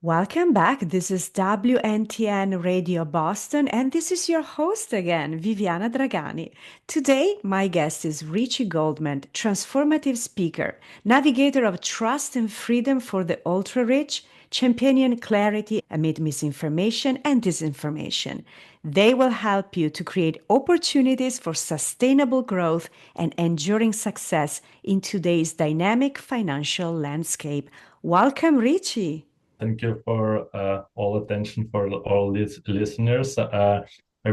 Welcome back. This is WNTN Radio Boston, and this is your host again, Viviana Dragani. Today, my guest is Richi Goldman, transformative speaker, navigator of trust and freedom for the ultra rich, championing clarity amid misinformation and disinformation. They will help you to create opportunities for sustainable growth and enduring success in today's dynamic financial landscape. Welcome, Richi. Thank you for all attention for all these listeners. I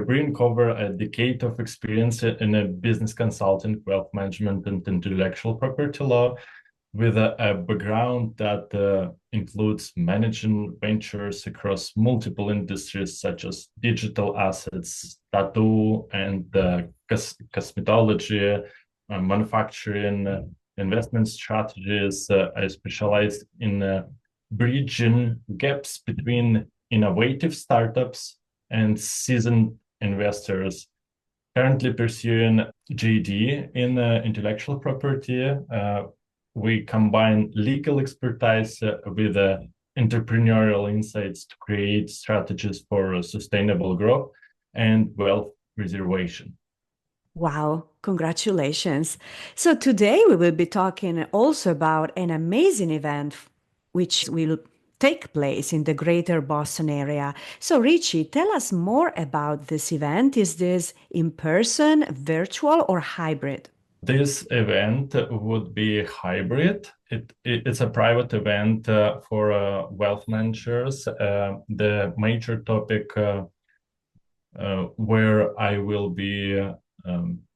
bring over a decade of experience in a business consulting, wealth management, and intellectual property law, with a background that includes managing ventures across multiple industries such as digital assets, tattoo, and cosmetology, manufacturing, investment strategies. I specialize in bridging gaps between innovative startups and seasoned investors. Currently pursuing JD in intellectual property. We combine legal expertise with entrepreneurial insights to create strategies for sustainable growth and wealth preservation. Wow, congratulations. So, today we will be talking also about an amazing event which will take place in the greater Boston area. So, Richie, tell us more about this event. Is this in person, virtual, or hybrid? This event would be hybrid. It's a private event for wealth managers. The major topic where I will be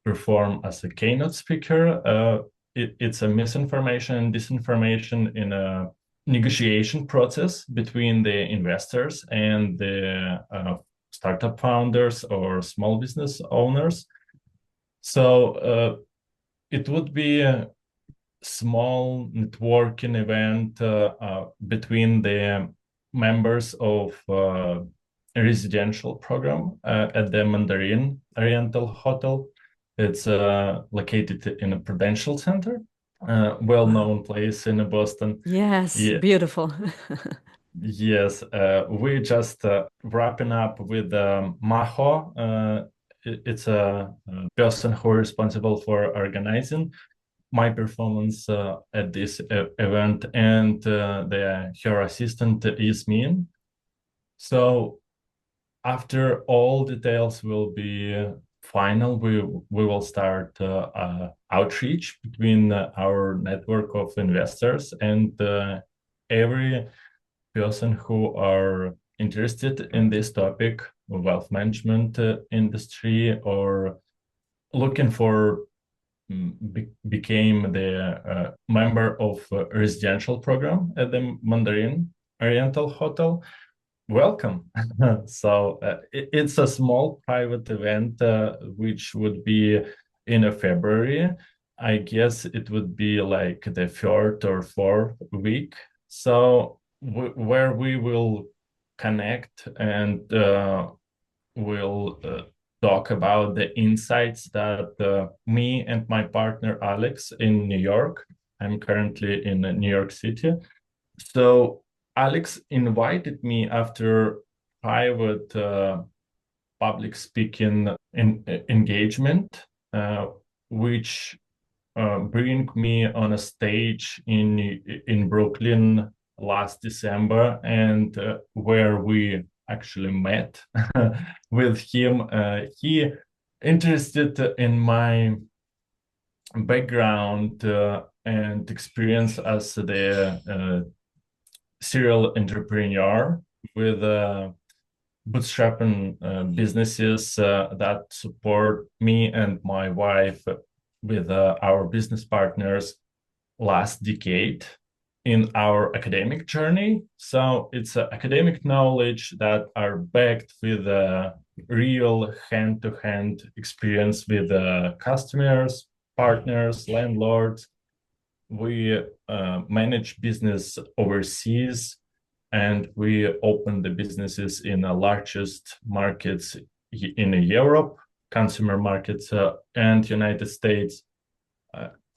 perform as a keynote speaker. It's a misinformation and disinformation in a negotiation process between the investors and the startup founders or small business owners. So it would be a small networking event between the members of a residential program at the Mandarin Oriental Hotel. It's located in a Prudential Center, Wow. well-known place in Boston. Yes, Yeah, beautiful. yes, we're just wrapping up with Maho. It's a person who is responsible for organizing my performance at this event, and her assistant is me. So after all details will be final, we will start outreach between our network of investors and every person who are interested in this topic, wealth management industry, or looking for became the member of a residential program at the Mandarin Oriental Hotel. Welcome. So it's a small private event which would be in a February. I guess it would be like the third or fourth week. So where we will connect and we'll talk about the insights that me and my partner Alex in New York. I'm currently in New York City. So Alex invited me after private public speaking engagement, which bring me on a stage in Brooklyn last December, and where we actually met with him. He interested in my background and experience as the serial entrepreneur with bootstrapping businesses that support me and my wife with our business partners last decade in our academic journey. So it's academic knowledge that are backed with real hand-to-hand experience with customers, partners, landlords. We manage business overseas, and we open the businesses in the largest markets in Europe, consumer markets, and United States.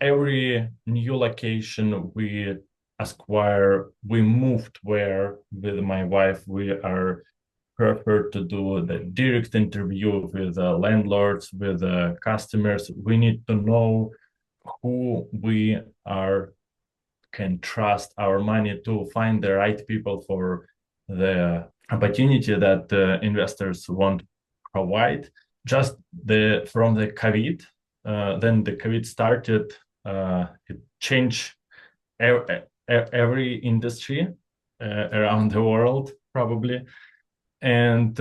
Every new location we Esquire, we moved where with my wife we are prefer to do the direct interview with landlords, with customers. We need to know who we are can trust our money to find the right people for the opportunity that investors want to provide. Just from the COVID, then the COVID started, it changed every industry around the world probably, and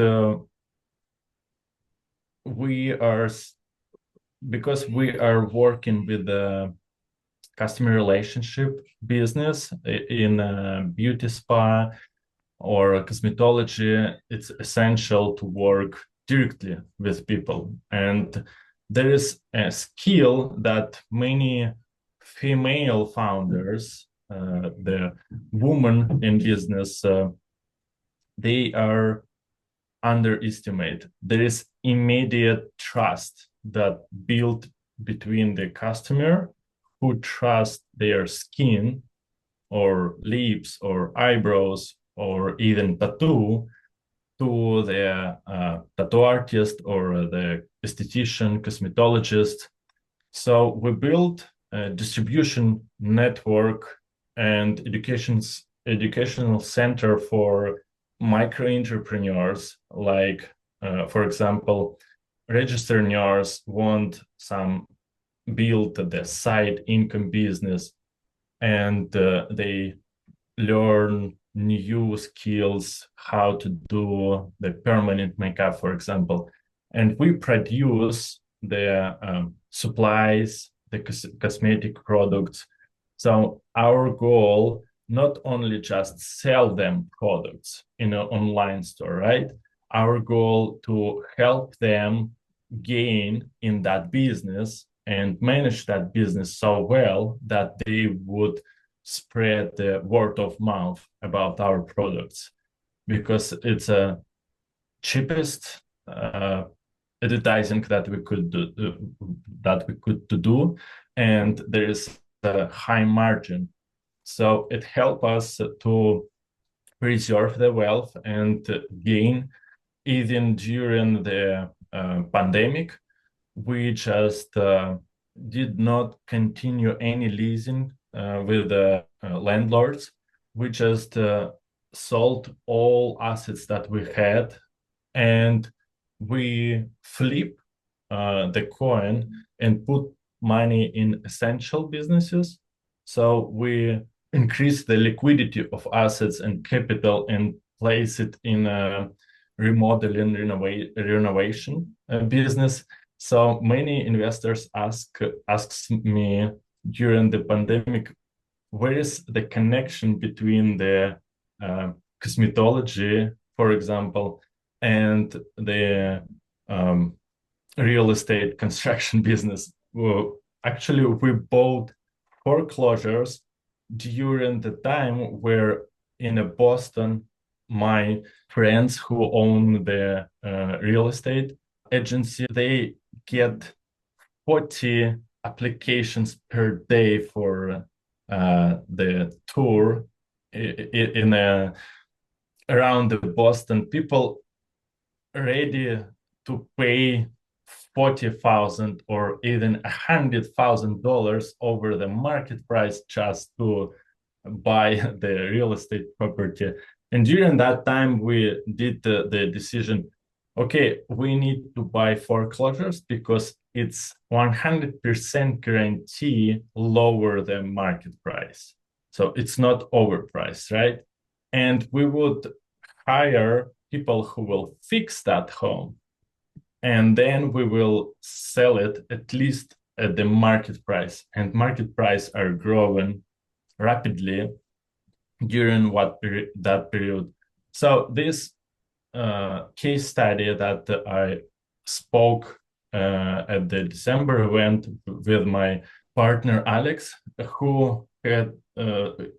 we are because we are working with the customer relationship business in a beauty spa or cosmetology. It's essential to work directly with people, and there is a skill that many female founders, the women in business, they are underestimate. There is immediate trust that built between the customer who trust their skin or lips or eyebrows or even tattoo to the tattoo artist or the esthetician, cosmetologist. So we built a distribution network and educational center for micro entrepreneurs, like, for example, registered want some build the side income business, and they learn new skills, how to do the permanent makeup, for example. And we produce the supplies, the cosmetic products. So our goal, not only just sell them products in an online store, right? Our goal to help them gain in that business and manage that business so well that they would spread the word of mouth about our products, because it's a cheapest advertising that we could do, and there is a high margin. So it helps us to preserve the wealth and gain even during the pandemic. We just did not continue any leasing with the landlords. We just sold all assets that we had, and we flip the coin and put money in essential businesses. So we increase the liquidity of assets and capital and place it in a remodeling renovation business. So many investors asks me during the pandemic, where is the connection between the cosmetology, for example, and the real estate construction business? Well, actually, we bought foreclosures during the time where in Boston, my friends who own the real estate agency, they get 40 applications per day for the tour in around the Boston. People ready to pay 40,000 or even $100,000 over the market price just to buy the real estate property. And during that time, we did the decision, okay, we need to buy foreclosures because it's 100% guarantee lower than market price. So it's not overpriced, right? And we would hire people who will fix that home, and then we will sell it at least at the market price. And market price are growing rapidly during that period. So this case study that I spoke at the December event with my partner Alex, who had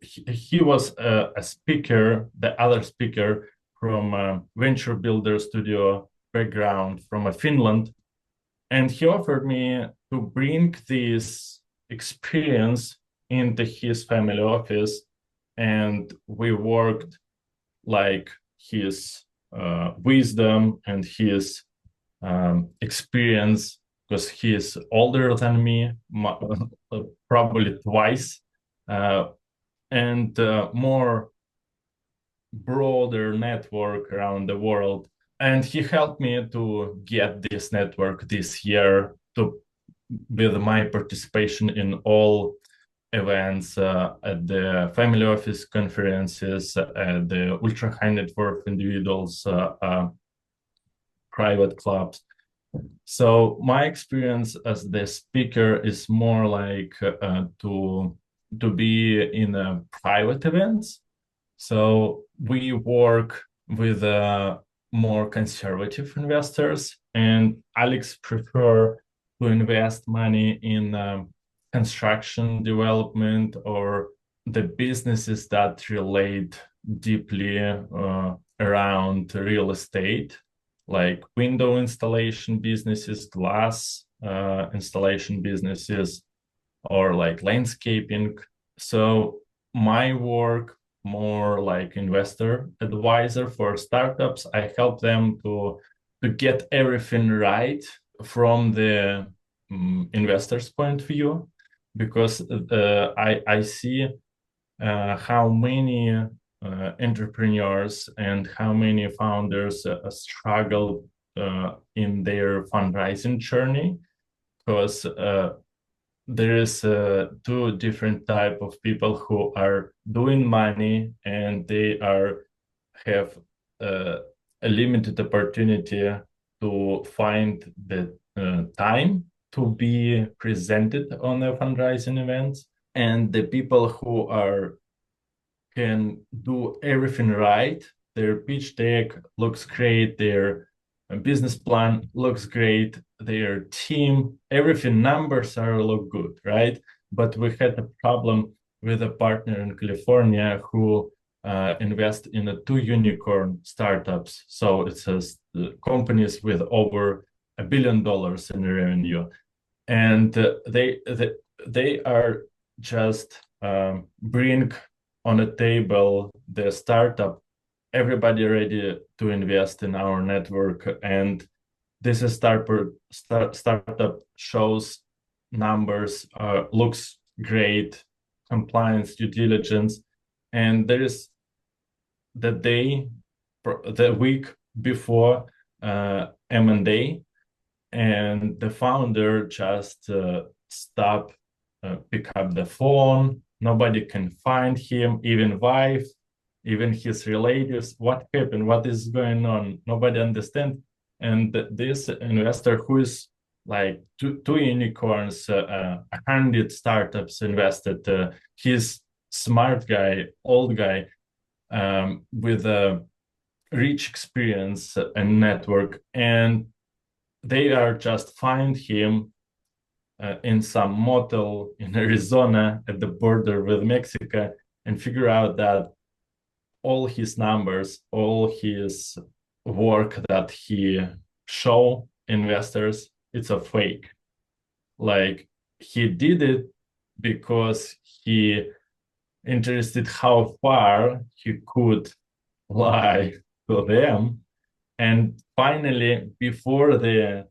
he was a speaker, the other speaker from venture builder studio background from Finland, and he offered me to bring this experience into his family office and we worked like his wisdom and his experience, because he is older than me, probably twice, and more broader network around the world. And he helped me to get this network this year to with my participation in all events at the family office conferences, at the ultra high net worth individuals private clubs. So my experience as the speaker is more like to be in private events. So we work with more conservative investors, and Alex prefer to invest money in construction development or the businesses that relate deeply around real estate, like window installation businesses, glass installation businesses, or like landscaping. So my work more like investor advisor for startups. I help them to get everything right from the investor's point of view, because I see how many entrepreneurs and how many founders struggle in their fundraising journey, because there is two different type of people who are doing money, and they have a limited opportunity to find the time to be presented on a fundraising events, and the people who can do everything right. Their pitch deck looks great, their business plan looks great, their team, everything numbers are look good, right? But we had a problem with a partner in California who invest in two unicorn startups. So it says companies with over $1 billion in revenue, and they are just bring on a table the startup, everybody ready to invest in our network, and this is startup shows numbers, looks great, compliance, due diligence, and there is the week before M&A, and the founder just pick up the phone. Nobody can find him, even wife, even his relatives. What happened? What is going on? Nobody understands. And this investor, who is like two unicorns, 100 startups invested, he's smart guy, old guy, with a rich experience and network, and they are just find him in some motel in Arizona at the border with Mexico, and figure out that all his numbers, all his work that he show investors, it's a fake. Like, he did it because he interested how far he could lie to them, and finally, before the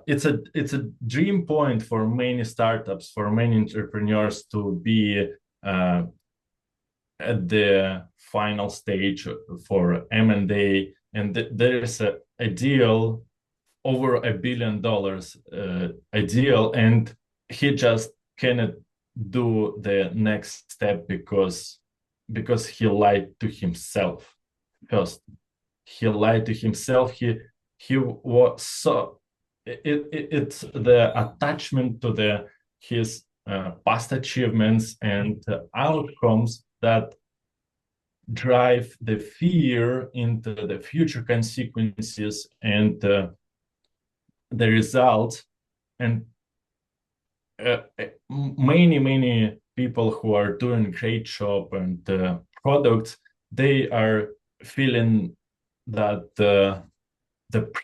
it's a dream point for many startups, for many entrepreneurs, to be at the final stage for M&A, and there is a deal over $1 billion, a deal, and he just cannot do the next step because he lied to himself first. He lied to himself. He was so it's the attachment to his past achievements and outcomes that drive the fear into the future consequences and the results. And many people who are doing great job and products, they are feeling that the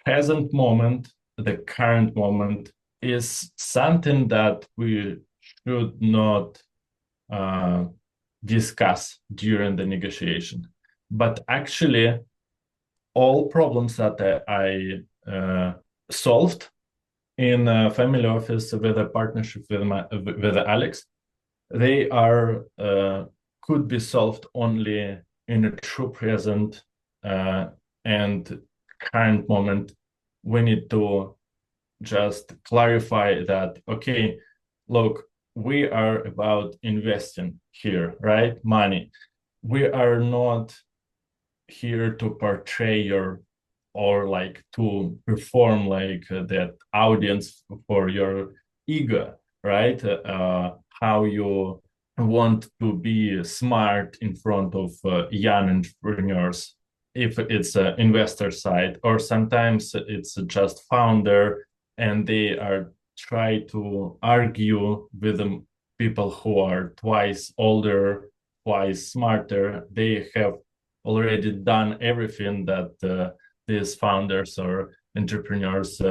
present moment, the current moment, is something that we should not discuss during the negotiation. But actually, all problems that I solved in a family office with a partnership with Alex, they are could be solved only in a true present and current moment. We need to just clarify that, okay, look, we are about investing here, right? Money. We are not here to portray your or like to perform like that audience for your ego, right? How you want to be smart in front of young entrepreneurs, if it's an investor side, or sometimes it's just founder and they are try to argue with the people who are twice older, twice smarter. They have already done everything that these founders or entrepreneurs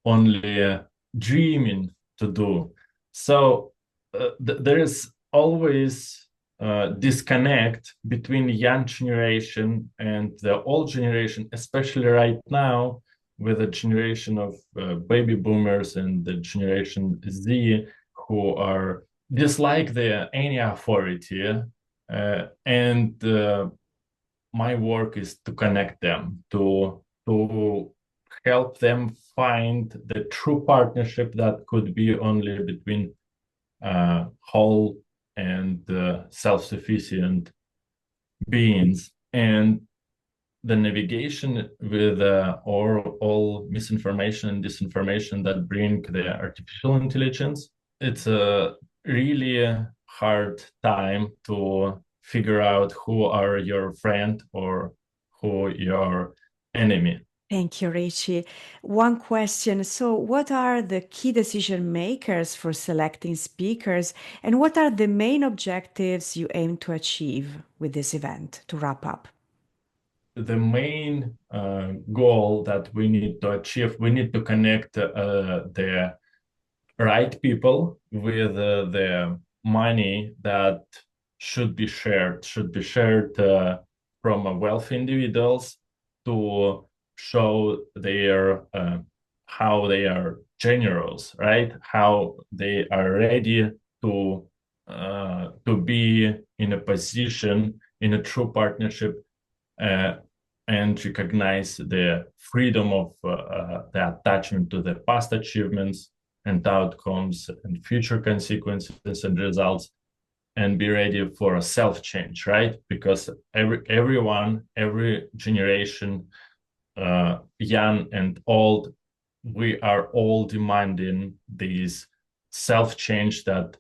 only dreaming to do. So there is always disconnect between the young generation and the old generation, especially right now with the generation of baby boomers and the generation Z, who are dislike any authority, and my work is to connect them, to help them find the true partnership that could be only between whole and self-sufficient beings. And the navigation with all misinformation and disinformation that bring the artificial intelligence, it's a really hard time to figure out who are your friend or who your enemy. Thank you, Richie. One question. So, what are the key decision makers for selecting speakers, and what are the main objectives you aim to achieve with this event to wrap up? The main goal that we need to achieve, we need to connect the right people with the money that should be shared from wealthy individuals to show their how they are generous, right? How they are ready to be in a position in a true partnership uh, and recognize the freedom of the attachment to the past achievements and outcomes and future consequences and results, and be ready for a self change, right? Because every generation, young and old, we are all demanding these self change that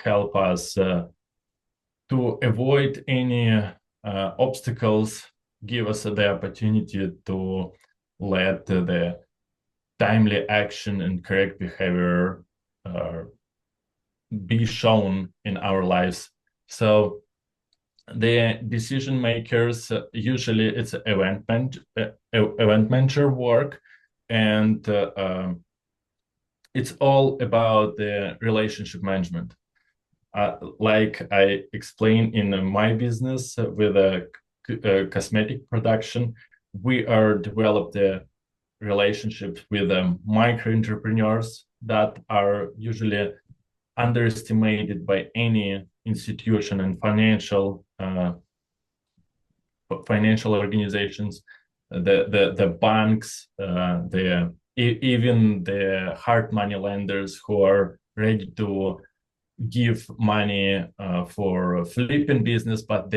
help us to avoid any obstacles, give us the opportunity to let the timely action and correct behavior be shown in our lives. So the decision makers, usually it's event manager work, and it's all about the relationship management. Like I explained in my business with a cosmetic production, we are developed the relationships with micro entrepreneurs that are usually underestimated by any institution and financial organizations, the banks, even the hard money lenders who are ready to give money for flipping business, but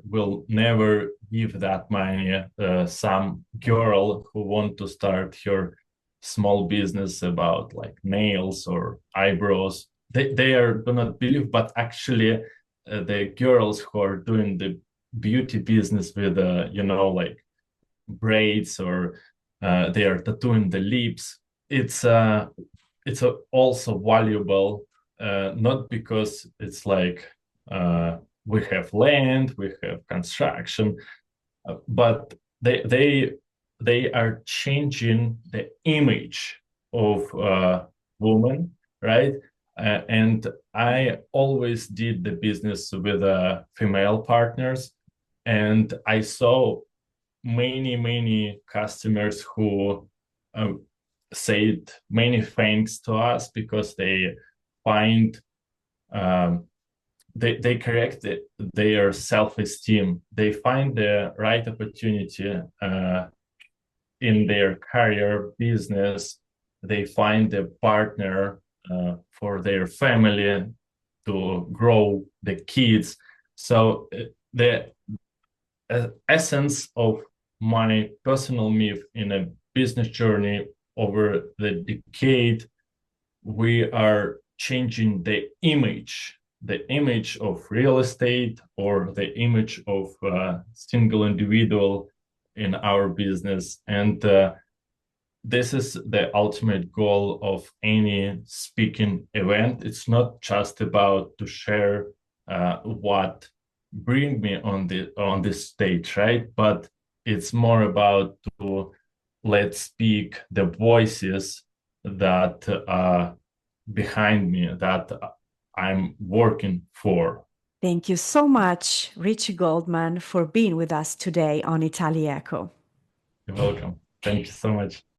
will never give that money some girl who want to start her small business about like nails or eyebrows. They are do not believe, but actually the girls who are doing the beauty business with like braids, or they are tattooing the lips, it's also valuable, not because it's like we have land, we have construction, but they are changing the image of woman, right? And I always did the business with female partners, and I saw many customers who uh, said many thanks to us because they find um, they correct their self-esteem. They find the right opportunity in their career, business. They find a partner for their family to grow the kids. So the essence of my personal myth in a business journey over the decade, we are changing the image of real estate or the image of a single individual in our business. And this is the ultimate goal of any speaking event. It's not just about to share what bring me on this stage, right? But it's more about to let's speak the voices that are behind me that I'm working for. Thank you so much, Richie Goldman, for being with us today on Itali-Echo. You're welcome. Thank you so much.